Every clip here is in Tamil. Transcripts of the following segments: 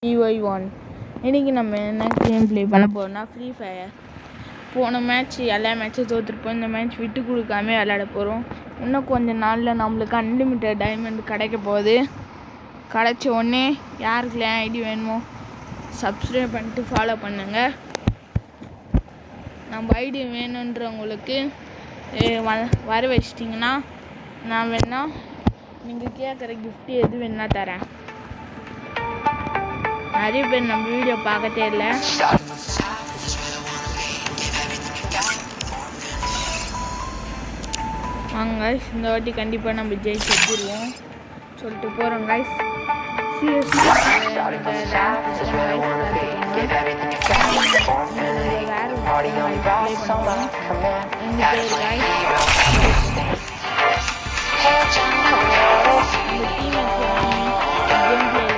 EY1 இன்றைக்கி நம்ம என்ன கேம் ப்ளே பண்ண போகிறோம்னா ஃப்ரீ ஃபயர். போன மேட்ச் எல்லா மேட்சும் தோற்றுருப்போம். இந்த மேட்ச் விட்டு கொடுக்காம விளையாட போகிறோம். இன்னும் கொஞ்சம் நாளில் நம்மளுக்கு அன்லிமிட்டட் டைமண்ட் கிடைக்க போகுது. கிடைச்ச உடனே யாருக்குலாம் ஐடி வேணுமோ சப்ஸ்கிரைப் பண்ணிட்டு ஃபாலோ பண்ணுங்கள். நம்ம ஐடி வேணுன்றவங்களுக்கு வர வச்சிட்டிங்கன்னா நான் வேணா நீங்கள் கேட்குற கிஃப்ட் எது வேணா தரேன். நிறைய பேர் நம்ம வீடியோ பார்க்கத்தே இல்லை. வாங்க கைஸ், இந்த வாட்டி கண்டிப்பாக நம்ம ஜெயிச்சு எடுத்துருவோம் சொல்லிட்டு போகிறோம் கைஸ்.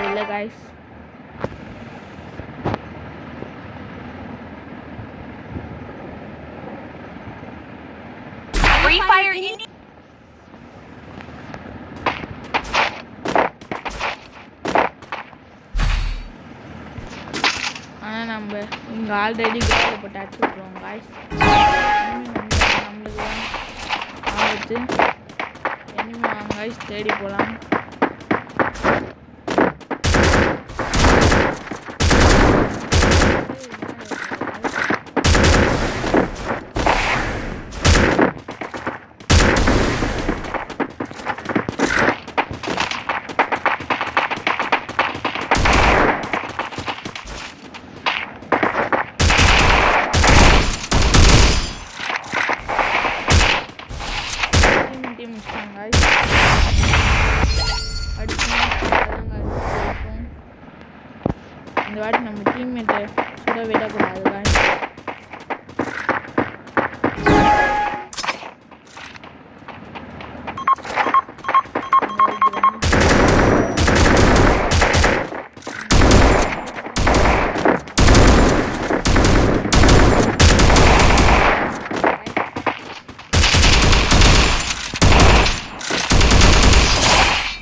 உள்ள கைஸ் Free Fire India. ஆனால் நம்ம இங்கே ஆல்ரெடி கோலில் போட்டு அடிச்சு விட்ருவோம் காய்ஸ். நம்மளுக்கு ஆபத்து. இனிமே வாங்க காய்ஸ், தேடி போகலாம். இந்த வாட்டி நம்ம டீம்மேட்டை சுட விடக்கூடாது காய்ஸ்.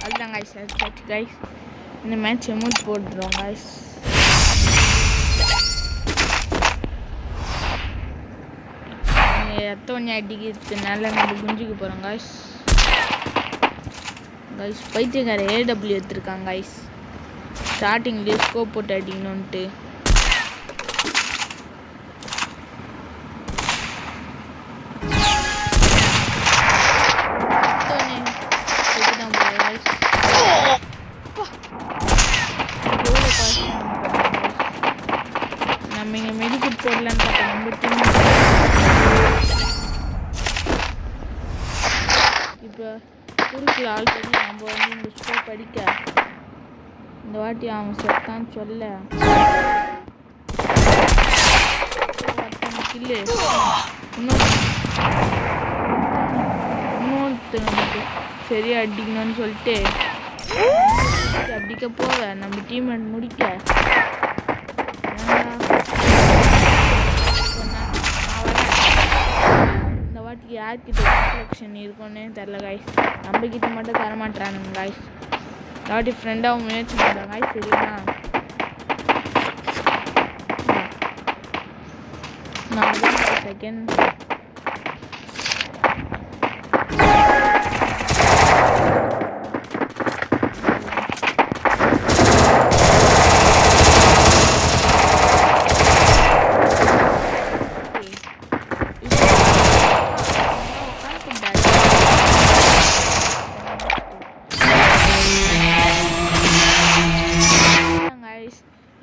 அதுதான் காய்ஸ், காய்ஸ் இந்த மேட்ச் எமௌண்ட் போட்டுருவோம் காய்ஸ். எத்தனை அடிக்கிறதுனால நம்ம குஞ்சுக்கு போகிறோம் காய்ஸ். காய்ஸ் பைத்தியக்கார AW எடுத்துருக்காங்க காய்ஸ். ஸ்டார்டிங்லேயே ஸ்கோப் போட்டு அடிக்கணுன்ட்டு. நம்ம இங்கே மெடிக்கெட் போடலான்னு பார்த்தோம். நம்ம டீம் இப்போ குறுக்கில் ஆல்ரெடி நம்ம வந்து இந்த ஸ்கோப் அடிக்க இந்த வாட்டி அவன் செத்தான்னு சொல்ல கில்லு இன்னொருத்தனுக்கு சரியா அடிக்கணும்னு சொல்லிட்டு அடிக்க போவேன். நம்ம டீம்மேட் முடிக்க இந்த வாட்டி யார்கிட்ட செலெக்ஷன் இருக்கும்னே தெரில காய்ஸ். நம்மக்கிட்ட மட்டும் தரமாட்டானுங்க காய்ஸ். இந்த வாட்டி ஃப்ரெண்டாகவும் முயற்சி பண்ணுறேன் காய்ஸ். சரிங்களா, நான் செகண்ட்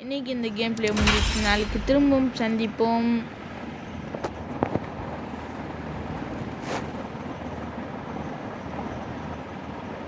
இன்னைக்கு இந்த கேம் பிளே முடிஞ்சிச்சு. நாளைக்கு திரும்பவும் சந்திப்போம்.